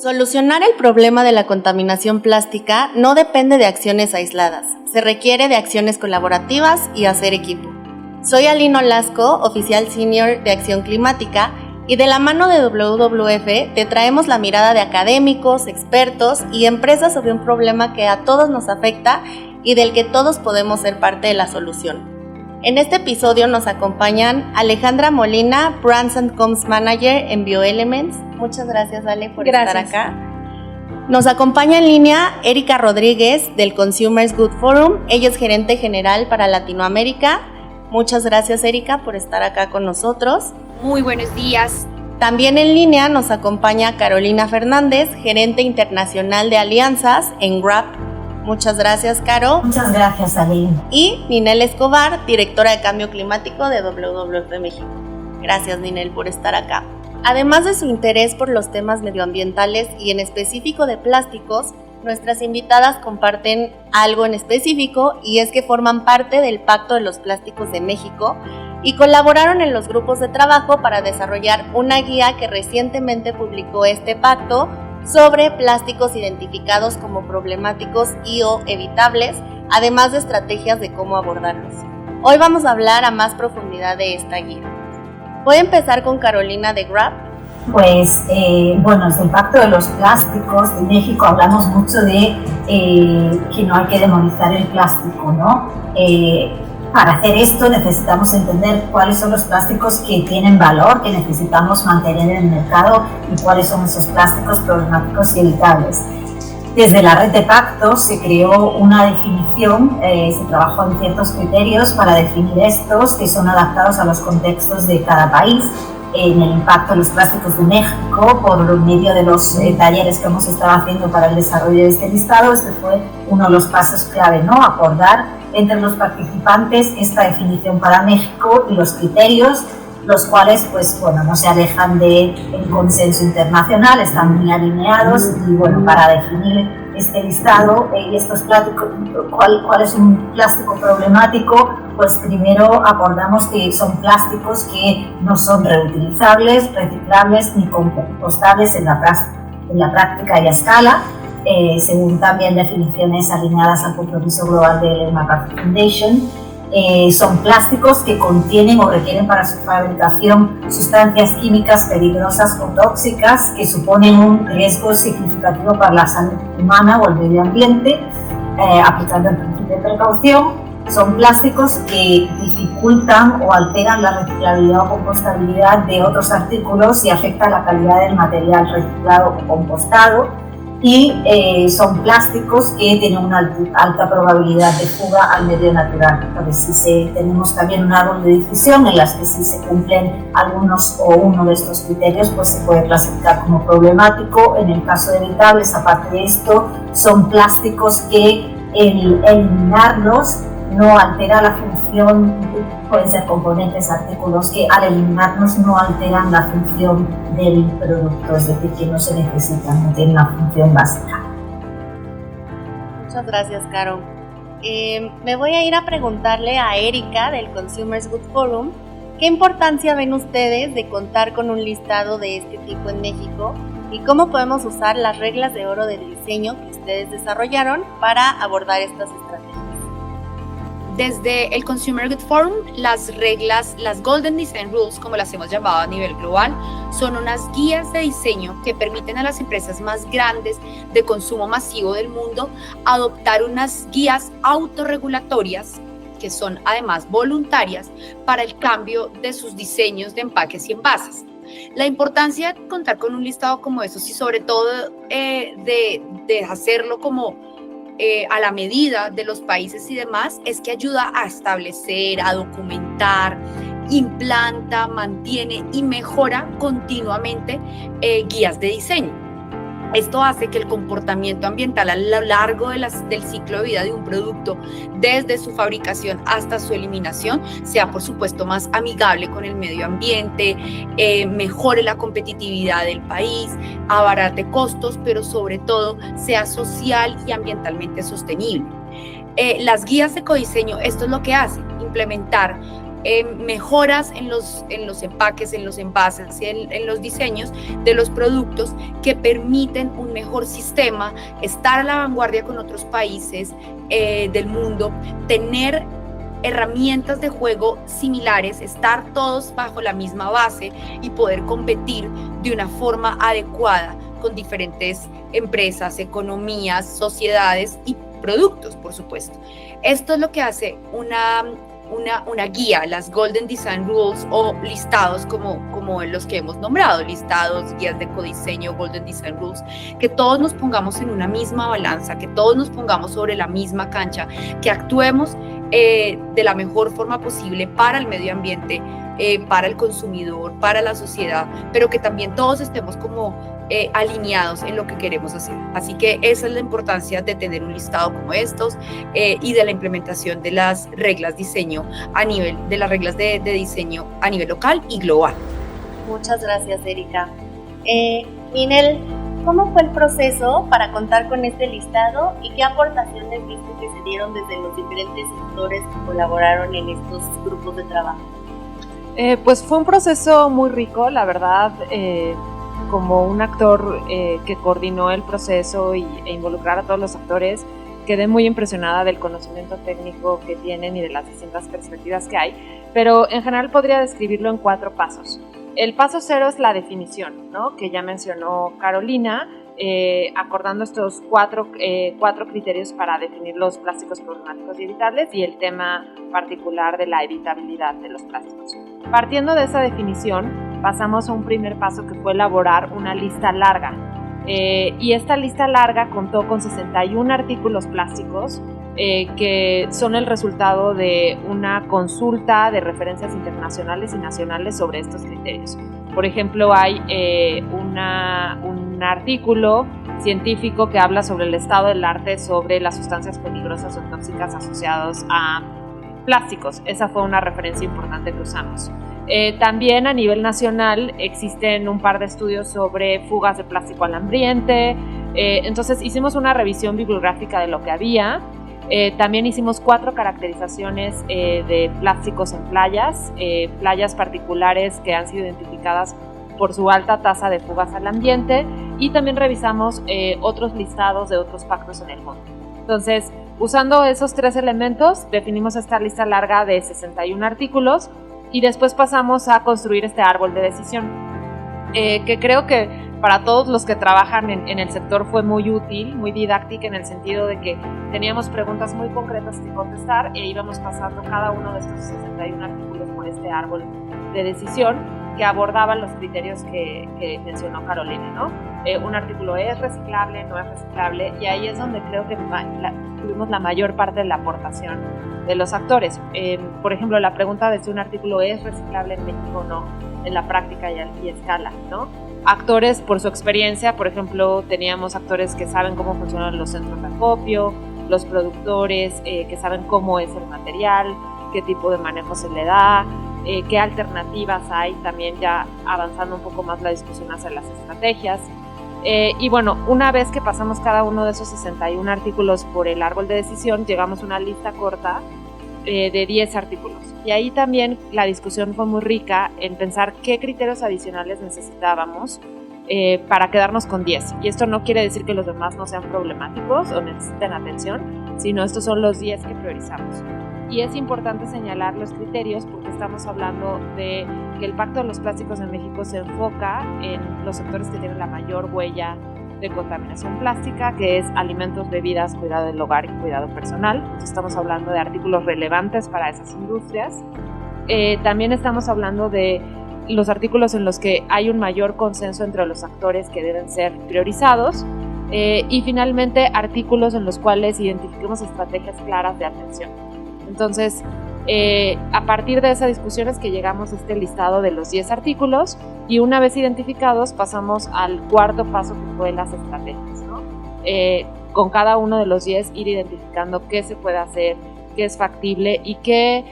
Solucionar el problema de la contaminación plástica no depende de acciones aisladas, se requiere de acciones colaborativas y hacer equipo. Soy Aline Olasco, oficial senior de Acción Climática, y de la mano de WWF te traemos la mirada de académicos, expertos y empresas sobre un problema que a todos nos afecta y del que todos podemos ser parte de la solución. En este episodio nos acompañan Alejandra Molina, Brands and Comms Manager en Bioelements. Muchas gracias, Ale, por estar acá. Nos acompaña en línea Erika Rodríguez del Consumers Good Forum. Ella es gerente general para Latinoamérica. Muchas gracias, Erika, por estar acá con nosotros. Muy buenos días. También en línea nos acompaña Carolina Fernández, gerente internacional de alianzas en Grab. Muchas gracias, Caro. Muchas gracias, Aline. Y Ninel Escobar, directora de Cambio Climático de WWF México. Gracias, Ninel, por estar acá. Además de su interés por los temas medioambientales y en específico de plásticos, nuestras invitadas comparten algo en específico, y es que forman parte del Pacto de los Plásticos de México y colaboraron en los grupos de trabajo para desarrollar una guía que recientemente publicó este pacto sobre plásticos identificados como problemáticos y o evitables, además de estrategias de cómo abordarlos. Hoy vamos a hablar a más profundidad de esta guía. Voy a empezar con Carolina de Grab. Pues, desde el Pacto de los Plásticos de México hablamos mucho de que no hay que demonizar el plástico, ¿no? Para hacer esto necesitamos entender cuáles son los plásticos que tienen valor, que necesitamos mantener en el mercado, y cuáles son esos plásticos problemáticos y evitables. Desde la red de pactos se creó una definición, se trabajó en ciertos criterios para definir estos que son adaptados a los contextos de cada país. En el impacto de los plásticos de México, por medio de los talleres que hemos estado haciendo para el desarrollo de este listado, este fue uno de los pasos clave, ¿no? Acordar entre los participantes esta definición para México y los criterios, los cuales no se alejan del consenso internacional, están muy alineados, y para definir este listado y estos plásticos, cuál es un plástico problemático, pues primero acordamos que son plásticos que no son reutilizables, reciclables ni compostables en la práctica y a escala, según también definiciones alineadas al compromiso global del MacArthur Foundation. Son plásticos que contienen o requieren para su fabricación sustancias químicas peligrosas o tóxicas que suponen un riesgo significativo para la salud humana o el medio ambiente, aplicando el principio de precaución. Son plásticos que dificultan o alteran la reciclabilidad o compostabilidad de otros artículos y afectan la calidad del material reciclado o compostado. Y son plásticos que tienen una alta probabilidad de fuga al medio natural. Entonces, tenemos también un árbol de decisión en las que si se cumplen algunos o uno de estos criterios, pues se puede clasificar como problemático. En el caso de evitables, aparte de esto, son plásticos que eliminarlos no altera la función, pueden ser componentes, artículos que al eliminarnos no alteran la función del producto, es decir, que no se necesitan, no tienen la función básica. Muchas gracias, Caro. Me voy a ir a preguntarle a Erika del Consumers Good Forum, ¿qué importancia ven ustedes de contar con un listado de este tipo en México y cómo podemos usar las reglas de oro del diseño que ustedes desarrollaron para abordar estas estrategias? Desde el Consumer Good Forum, las reglas, las Golden Design Rules, como las hemos llamado a nivel global, son unas guías de diseño que permiten a las empresas más grandes de consumo masivo del mundo adoptar unas guías autorregulatorias, que son además voluntarias, para el cambio de sus diseños de empaques y envases. La importancia de contar con un listado como estos y sobre todo de hacerlo como a la medida de los países y demás, es que ayuda a establecer, a documentar, implanta, mantiene y mejora continuamente guías de diseño. Esto hace que el comportamiento ambiental a lo largo del ciclo de vida de un producto, desde su fabricación hasta su eliminación, sea por supuesto más amigable con el medio ambiente, mejore la competitividad del país, abarate costos, pero sobre todo sea social y ambientalmente sostenible. Las guías de ecodiseño, esto es lo que hacen, implementar mejoras en los empaques, en los envases, en los diseños de los productos que permiten un mejor sistema, estar a la vanguardia con otros países del mundo, tener herramientas de juego similares, estar todos bajo la misma base y poder competir de una forma adecuada con diferentes empresas, economías, sociedades y productos, por supuesto. Esto es lo que hace una guía, las Golden Design Rules o listados como los que hemos nombrado, listados, guías de codiseño, Golden Design Rules, que todos nos pongamos en una misma balanza, que todos nos pongamos sobre la misma cancha, que actuemos de la mejor forma posible para el medio ambiente, para el consumidor, para la sociedad, pero que también todos estemos como alineados en lo que queremos hacer. Así que esa es la importancia de tener un listado como estos y de la implementación de las reglas de las reglas de diseño a nivel local y global. Muchas gracias, Erika. Ninel, ¿cómo fue el proceso para contar con este listado y qué aportaciones viste que se dieron desde los diferentes sectores que colaboraron en estos grupos de trabajo? Pues fue un proceso muy rico, la verdad. Como un actor que coordinó el proceso e involucrar a todos los actores, quedé muy impresionada del conocimiento técnico que tienen y de las distintas perspectivas que hay, pero en general podría describirlo en 4 pasos. El paso 0 es la definición, ¿no?, que ya mencionó Carolina, acordando estos cuatro criterios para definir los plásticos problemáticos y evitables y el tema particular de la evitabilidad de los plásticos. Partiendo de esa definición, pasamos a un primer paso que fue elaborar una lista larga. Y esta lista larga contó con 61 artículos plásticos que son el resultado de una consulta de referencias internacionales y nacionales sobre estos criterios. Por ejemplo, hay un artículo científico que habla sobre el estado del arte sobre las sustancias peligrosas o tóxicas asociadas a plásticos. Esa fue una referencia importante que usamos. También a nivel nacional existen un par de estudios sobre fugas de plástico al ambiente. Entonces hicimos una revisión bibliográfica de lo que había. También hicimos 4 caracterizaciones de plásticos en playas particulares que han sido identificadas por su alta tasa de fugas al ambiente, y también revisamos otros listados de otros pactos en el mundo. Entonces, usando esos 3 elementos, definimos esta lista larga de 61 artículos y después pasamos a construir este árbol de decisión, que creo que para todos los que trabajan en el sector fue muy útil, muy didáctica, en el sentido de que teníamos preguntas muy concretas que contestar e íbamos pasando cada uno de estos 61 artículos por este árbol de decisión que abordaban los criterios que mencionó Carolina, ¿no? Un artículo es reciclable, no es reciclable, y ahí es donde creo que tuvimos la mayor parte de la aportación de los actores. Por ejemplo, la pregunta de si un artículo es reciclable en México o no, en la práctica y escala, ¿no? Actores, por su experiencia, por ejemplo, teníamos actores que saben cómo funcionan los centros de acopio, los productores que saben cómo es el material, qué tipo de manejo se le da, qué alternativas hay, también ya avanzando un poco más la discusión hacia las estrategias. Y bueno, una vez que pasamos cada uno de esos 61 artículos por el árbol de decisión, llegamos a una lista corta de 10 artículos. Y ahí también la discusión fue muy rica en pensar qué criterios adicionales necesitábamos para quedarnos con 10. Y esto no quiere decir que los demás no sean problemáticos o necesiten atención, sino estos son los 10 que priorizamos. Y es importante señalar los criterios porque estamos hablando de que el Pacto de los Plásticos en México se enfoca en los sectores que tienen la mayor huella de contaminación plástica, que es alimentos, bebidas, cuidado del hogar y cuidado personal. Entonces estamos hablando de artículos relevantes para esas industrias. También estamos hablando de los artículos en los que hay un mayor consenso entre los actores que deben ser priorizados. Y finalmente artículos en los cuales identifiquemos estrategias claras de atención. Entonces, a partir de esa discusión es que llegamos a este listado de los 10 artículos y una vez identificados pasamos al cuarto paso que fue las estrategias, ¿no? Con cada uno de los 10 ir identificando qué se puede hacer, qué es factible y qué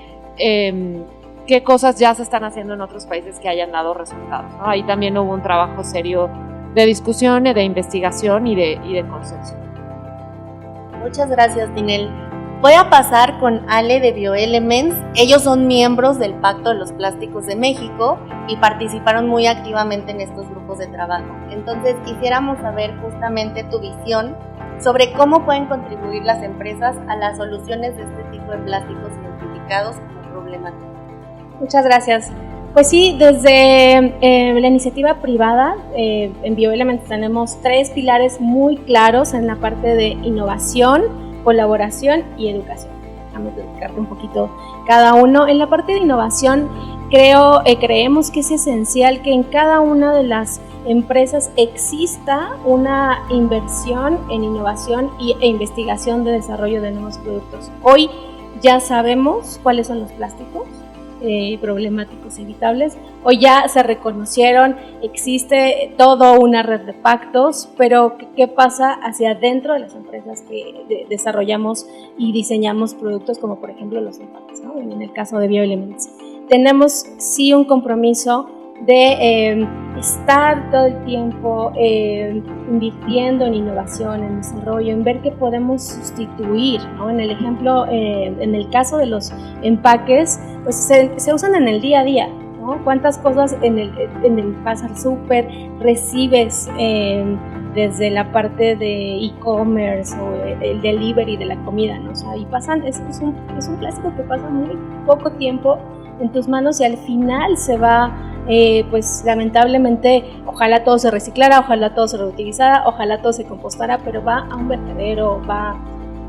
cosas ya se están haciendo en otros países que hayan dado resultados, ¿no? Ahí también hubo un trabajo serio de discusión, de investigación y de consenso. Muchas gracias, Ninel. Voy a pasar con Ale de Bioelements. Ellos son miembros del Pacto de los Plásticos de México y participaron muy activamente en estos grupos de trabajo. Entonces, quisiéramos saber justamente tu visión sobre cómo pueden contribuir las empresas a las soluciones de este tipo de plásticos identificados como problemáticos. Muchas gracias. Pues sí, desde la iniciativa privada, en Bioelements tenemos 3 pilares muy claros en la parte de innovación, colaboración y educación. Vamos a dedicarte un poquito cada uno. En la parte de innovación, creemos que es esencial que en cada una de las empresas exista una inversión en innovación e investigación de desarrollo de nuevos productos. Hoy ya sabemos cuáles son los plásticos problemáticos evitables. Hoy ya se reconocieron, existe toda una red de pactos, pero ¿qué pasa hacia adentro de las empresas que desarrollamos y diseñamos productos como por ejemplo los empaques, ¿no? En el caso de Bioelements. Tenemos sí un compromiso de estar todo el tiempo invirtiendo en innovación, en desarrollo, en ver qué podemos sustituir, ¿no? En el ejemplo, en el caso de los empaques, pues se usan en el día a día, ¿no? ¿Cuántas cosas en el vas al súper recibes desde la parte de e-commerce o el delivery de la comida, ¿no? O sea, y pasan, es un plástico que pasa muy poco tiempo en tus manos y al final se va, pues lamentablemente, ojalá todo se reciclara, ojalá todo se reutilizara, ojalá todo se compostara, pero va a un vertedero,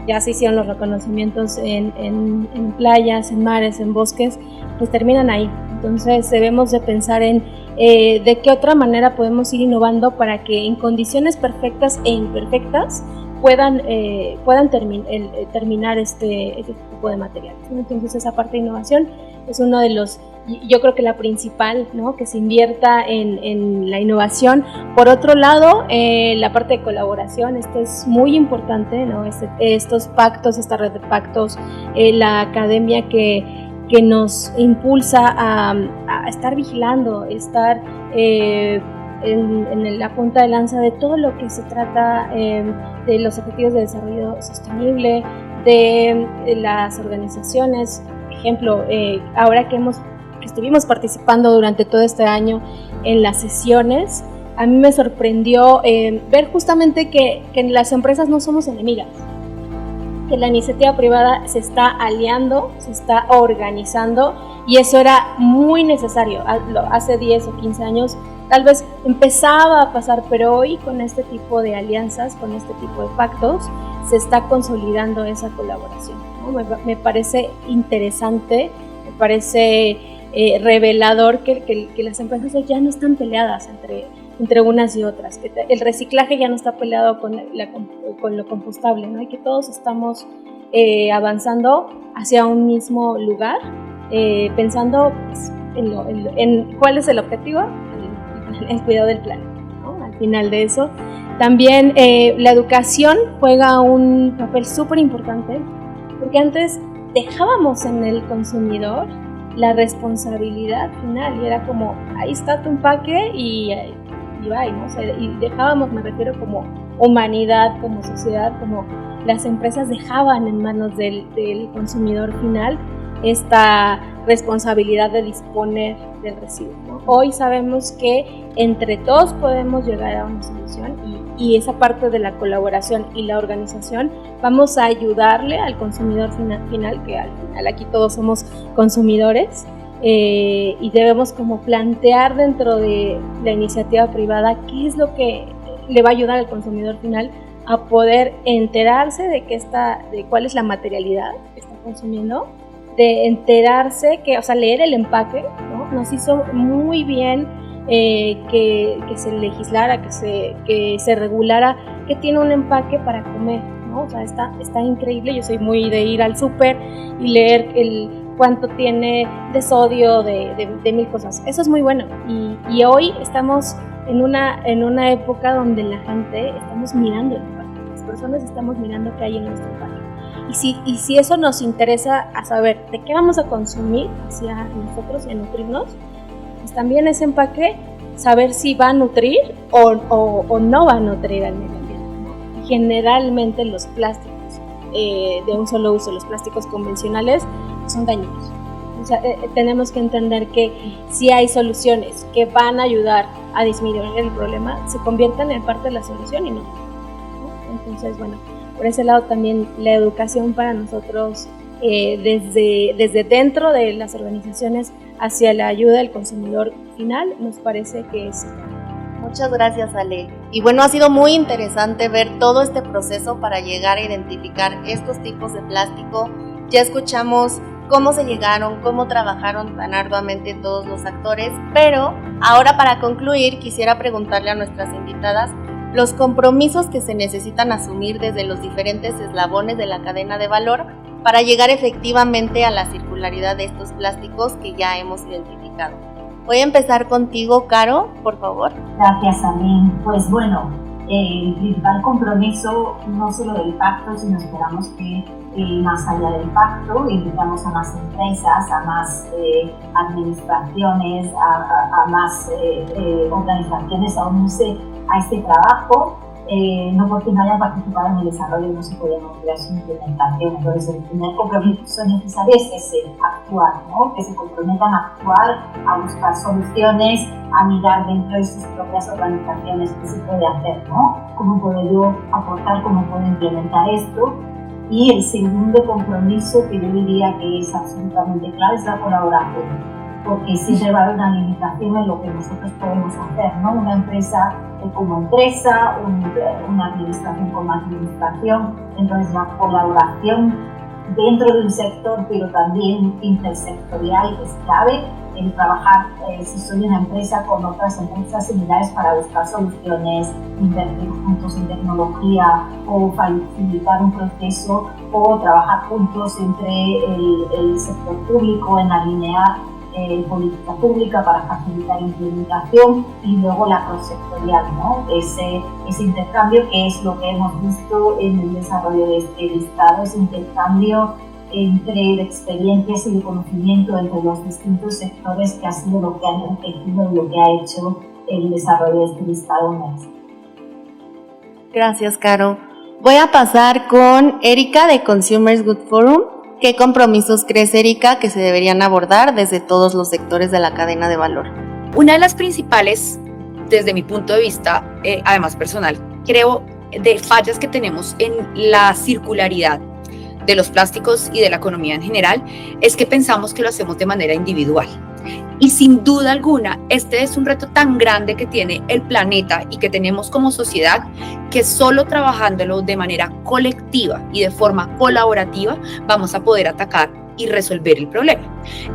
ya se hicieron los reconocimientos en playas, en mares, en bosques, pues terminan ahí. Entonces debemos de pensar en de qué otra manera podemos ir innovando para que en condiciones perfectas e imperfectas puedan terminar este tipo de materiales, ¿no? Entonces esa parte de innovación es uno de los, yo creo que la principal, ¿no? Que se invierta en la innovación. Por otro lado, la parte de colaboración, esto es muy importante, ¿no? Estos pactos, esta red de pactos, la academia que nos impulsa a estar vigilando, estar en la punta de lanza de todo lo que se trata de los objetivos de desarrollo sostenible, de las organizaciones. Ejemplo, ahora que estuvimos participando durante todo este año en las sesiones, a mí me sorprendió ver justamente que las empresas no somos enemigas, que la iniciativa privada se está aliando, se está organizando, y eso era muy necesario. Hace 10 o 15 años tal vez empezaba a pasar, pero hoy con este tipo de alianzas, con este tipo de pactos, se está consolidando esa colaboración, ¿no? Me parece interesante, me parece revelador que las empresas ya no están peleadas entre unas y otras, que el reciclaje ya no está peleado con lo compostable, ¿no? Y que todos estamos avanzando hacia un mismo lugar, pensando pues, en cuál es el objetivo, el cuidado del planeta, ¿no? Al final de eso. También la educación juega un papel súper importante, porque antes dejábamos en el consumidor la responsabilidad final, y era como, ahí está tu empaque y bye, ¿no? O sea, y dejábamos, me refiero como humanidad, como sociedad, como las empresas dejaban en manos del consumidor final esta responsabilidad de disponer del residuo, ¿no? Hoy sabemos que entre todos podemos llegar a una solución, y esa parte de la colaboración y la organización vamos a ayudarle al consumidor final, que al final aquí todos somos consumidores, y debemos como plantear dentro de la iniciativa privada qué es lo que le va a ayudar al consumidor final a poder enterarse de cuál es la materialidad que está consumiendo, de enterarse o sea, leer el empaque, ¿no? Nos hizo muy bien que se legislara, que se regulara que tiene un empaque para comer, ¿no? O sea, está increíble. Yo soy muy de ir al súper y leer cuánto tiene de sodio, de mil cosas. Eso es muy bueno. Y hoy estamos en una época donde la gente estamos mirando el empaque. Las personas estamos mirando qué hay en nuestro empaque. Y si eso nos interesa a saber de qué vamos a consumir hacia nosotros y a nutrirnos, pues también ese empaque, saber si va a nutrir o no va a nutrir al medio ambiente, ¿no? Generalmente los plásticos de un solo uso, los plásticos convencionales, son dañinos. O sea, tenemos que entender que si hay soluciones que van a ayudar a disminuir el problema, se convierten en parte de la solución y no. Entonces, bueno, por ese lado también la educación para nosotros, desde dentro de las organizaciones hacia la ayuda del consumidor final, nos parece que es. Muchas gracias, Ale. Y bueno, ha sido muy interesante ver todo este proceso para llegar a identificar estos tipos de plástico. Ya escuchamos cómo se llegaron, cómo trabajaron tan arduamente todos los actores, pero ahora para concluir quisiera preguntarle a nuestras invitadas los compromisos que se necesitan asumir desde los diferentes eslabones de la cadena de valor para llegar efectivamente a la circularidad de estos plásticos que ya hemos identificado. Voy a empezar contigo, Caro, por favor. Gracias, Aline. Pues bueno, el principal compromiso, no solo del pacto, sino esperamos que más allá del pacto, invitamos a más empresas, a más administraciones, a más organizaciones a unirse a este trabajo. No porque no hayan participado en el desarrollo no se puede lograr su implementación. Entonces, el primer compromiso necesario es ese, actuar, ¿no? Que se comprometan a actuar, a buscar soluciones, a mirar dentro de sus propias organizaciones qué se puede hacer, ¿no? Cómo puedo yo aportar, cómo puedo implementar esto. Y el segundo compromiso, que yo diría que es absolutamente clave, es la colaboración. Porque siempre va a haber una limitación en lo que nosotros podemos hacer, ¿no? Una empresa como empresa, una administración como administración. Entonces la colaboración dentro de un sector, pero también intersectorial, es clave. El trabajar, si soy una empresa, con otras empresas similares para buscar soluciones, invertir juntos en tecnología o facilitar un proceso, o trabajar juntos entre el sector público en alinear política pública para facilitar implementación, y luego la cross-sectorial, ¿no? Ese intercambio, que es lo que hemos visto en el desarrollo de este listado, ese intercambio entre experiencias y de conocimiento entre los distintos sectores, que ha sido lo que ha enriquecido y lo que ha hecho el desarrollo de este listado MEX. Gracias, Caro. Voy a pasar con Erika de Consumers Good Forum. ¿Qué compromisos crees, Erika, que se deberían abordar desde todos los sectores de la cadena de valor? Una de las principales, desde mi punto de vista, además personal, creo, de fallas que tenemos en la circularidad de los plásticos y de la economía en general, es que pensamos que lo hacemos de manera individual. Y sin duda alguna, este es un reto tan grande que tiene el planeta y que tenemos como sociedad, que solo trabajándolo de manera colectiva y de forma colaborativa vamos a poder atacar y resolver el problema.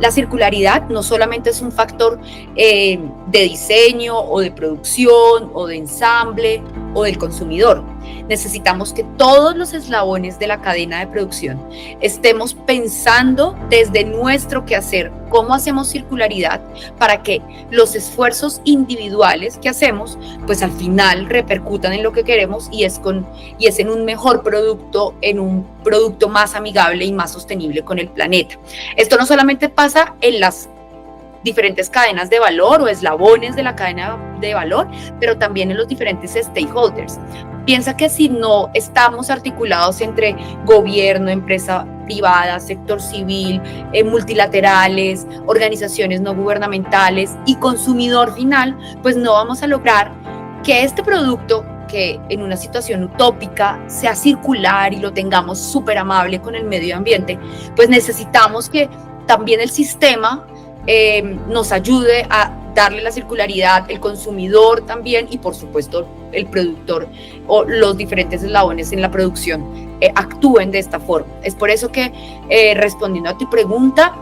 La circularidad no solamente es un factor de diseño o de producción o de ensamble o del consumidor. Necesitamos que todos los eslabones de la cadena de producción estemos pensando desde nuestro quehacer cómo hacemos circularidad, para que los esfuerzos individuales que hacemos pues al final repercutan en lo que queremos, y es en un mejor producto, en un producto más amigable y más sostenible con el planeta. Esto no solamente pasa en las diferentes cadenas de valor o eslabones de la cadena de valor, pero también en los diferentes stakeholders. Piensa que si no estamos articulados entre gobierno, empresa privada, sector civil, multilaterales, organizaciones no gubernamentales y consumidor final, pues no vamos a lograr que este producto, que en una situación utópica sea circular y lo tengamos súper amable con el medio ambiente, pues necesitamos que también el sistema nos ayude a darle la circularidad, el consumidor también, y por supuesto el productor o los diferentes eslabones en la producción actúen de esta forma. Es por eso que, respondiendo a tu pregunta,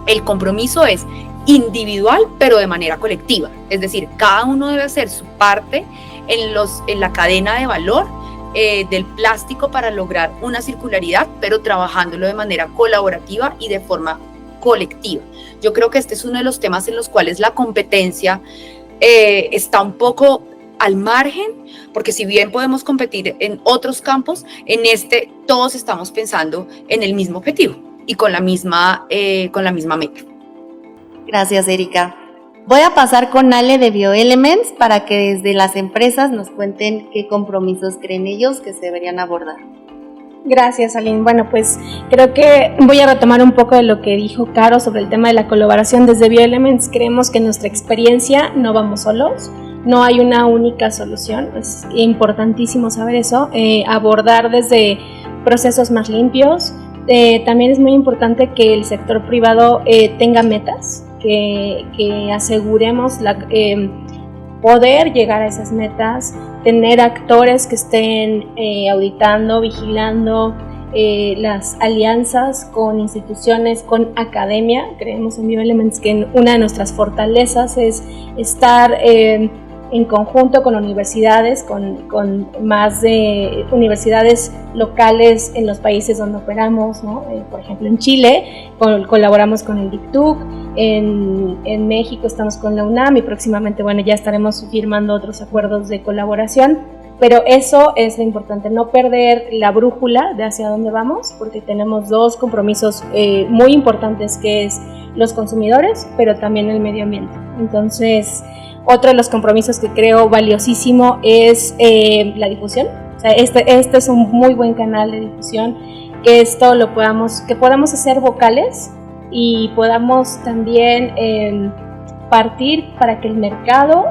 el compromiso es individual pero de manera colectiva, es decir, cada uno debe hacer su parte en la cadena de valor del plástico para lograr una circularidad, pero trabajándolo de manera colaborativa y de forma colectiva. Yo creo que este es uno de los temas en los cuales la competencia está un poco al margen, porque si bien podemos competir en otros campos, en este todos estamos pensando en el mismo objetivo y con la misma meta. Gracias, Erika. Voy a pasar con Ale de Bioelements para que desde las empresas nos cuenten qué compromisos creen ellos que se deberían abordar. Gracias, Aline. Bueno, pues creo que voy a retomar un poco de lo que dijo Caro sobre el tema de la colaboración. Desde Bioelements creemos que en nuestra experiencia no vamos solos, no hay una única solución, es importantísimo saber eso, abordar desde procesos más limpios. También es muy importante que el sector privado tenga metas, que aseguremos poder llegar a esas metas, tener actores que estén auditando, vigilando las alianzas con instituciones, con academia. Creemos en Bioelements que una de nuestras fortalezas es estar en conjunto con universidades, con más de universidades locales en los países donde operamos, ¿no? Por ejemplo, en Chile colaboramos con el DICTUC, en México estamos con la UNAM y próximamente, bueno, ya estaremos firmando otros acuerdos de colaboración, pero eso es lo importante, no perder la brújula de hacia dónde vamos, porque tenemos dos compromisos muy importantes, que es los consumidores, pero también el medio ambiente. Entonces, otro de los compromisos que creo valiosísimo es la difusión. O sea, este es un muy buen canal de difusión, que esto que podamos hacer vocales y podamos también partir para que el mercado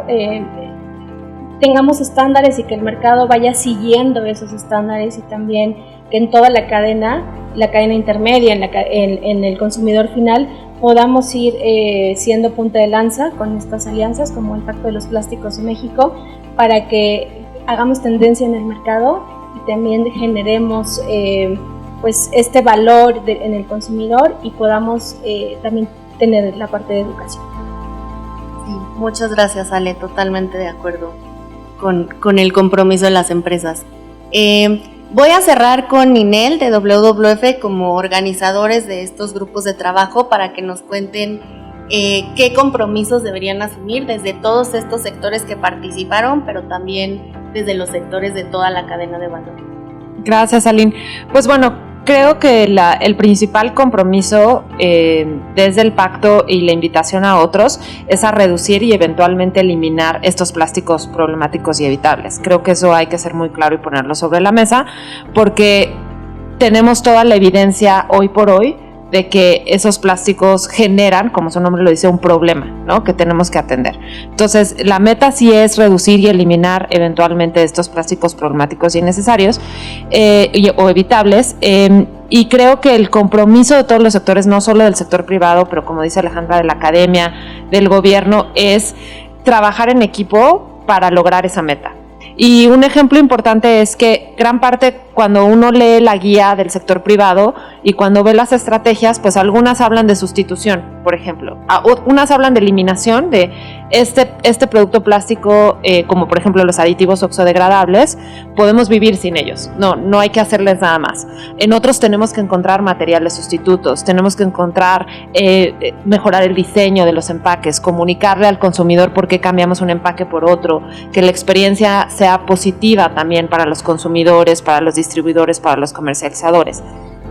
tengamos estándares y que el mercado vaya siguiendo esos estándares, y también que en toda la cadena intermedia, en el consumidor final, podamos ir siendo punta de lanza con estas alianzas como el Pacto de los Plásticos en México, para que hagamos tendencia en el mercado y también generemos pues este valor en el consumidor, y podamos también tener la parte de educación. Sí, muchas gracias, Ale, totalmente de acuerdo con el compromiso de las empresas. Voy a cerrar con Ninel de WWF como organizadores de estos grupos de trabajo, para que nos cuenten qué compromisos deberían asumir desde todos estos sectores que participaron, pero también desde los sectores de toda la cadena de valor. Gracias, Aline. Pues bueno, creo que el principal compromiso desde el pacto y la invitación a otros es a reducir y eventualmente eliminar estos plásticos problemáticos y evitables. Creo que eso hay que ser muy claro y ponerlo sobre la mesa, porque tenemos toda la evidencia hoy por hoy de que esos plásticos generan, como su nombre lo dice, un problema, ¿no?, que tenemos que atender. Entonces, la meta sí es reducir y eliminar eventualmente estos plásticos problemáticos y innecesarios o evitables, y creo que el compromiso de todos los sectores, no solo del sector privado, pero como dice Alejandra, de la academia, del gobierno, es trabajar en equipo para lograr esa meta. Y un ejemplo importante es que gran parte, cuando uno lee la guía del sector privado y cuando ve las estrategias, pues algunas hablan de sustitución, por ejemplo. Unas hablan de eliminación de este producto plástico, como por ejemplo los aditivos oxodegradables, podemos vivir sin ellos, no hay que hacerles nada más. En otros tenemos que encontrar materiales sustitutos, tenemos que encontrar, mejorar el diseño de los empaques, comunicarle al consumidor por qué cambiamos un empaque por otro, que la experiencia sea positiva también para los consumidores, para los distribuidores, para los comercializadores.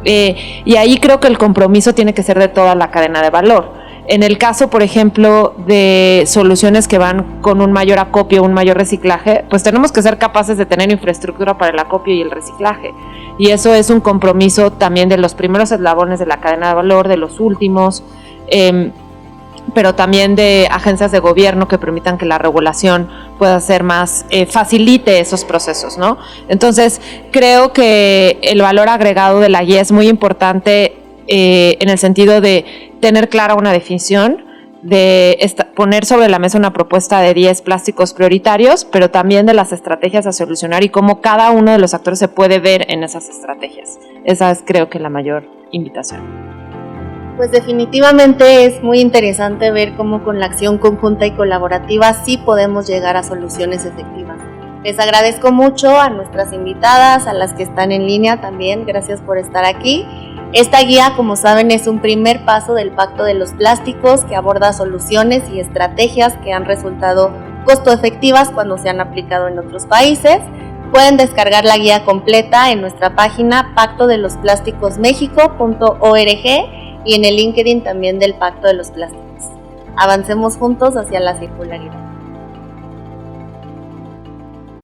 Y ahí creo que el compromiso tiene que ser de toda la cadena de valor. En el caso, por ejemplo, de soluciones que van con un mayor acopio, un mayor reciclaje, pues tenemos que ser capaces de tener infraestructura para el acopio y el reciclaje. Y eso es un compromiso también de los primeros eslabones de la cadena de valor, de los últimos, pero también de agencias de gobierno que permitan que la regulación pueda ser más, facilite esos procesos, ¿no? Entonces, creo que el valor agregado de la guía es muy importante en el sentido de tener clara una definición, de poner sobre la mesa una propuesta de 10 plásticos prioritarios, pero también de las estrategias a solucionar y cómo cada uno de los actores se puede ver en esas estrategias. Esa es, creo que, la mayor invitación. Pues definitivamente es muy interesante ver cómo con la acción conjunta y colaborativa sí podemos llegar a soluciones efectivas. Les agradezco mucho a nuestras invitadas, a las que están en línea también, gracias por estar aquí. Esta guía, como saben, es un primer paso del Pacto de los Plásticos, que aborda soluciones y estrategias que han resultado costo efectivas cuando se han aplicado en otros países. Pueden descargar la guía completa en nuestra página pactodelosplásticosmexico.org y en el LinkedIn también del Pacto de los Plásticos. Avancemos juntos hacia la circularidad.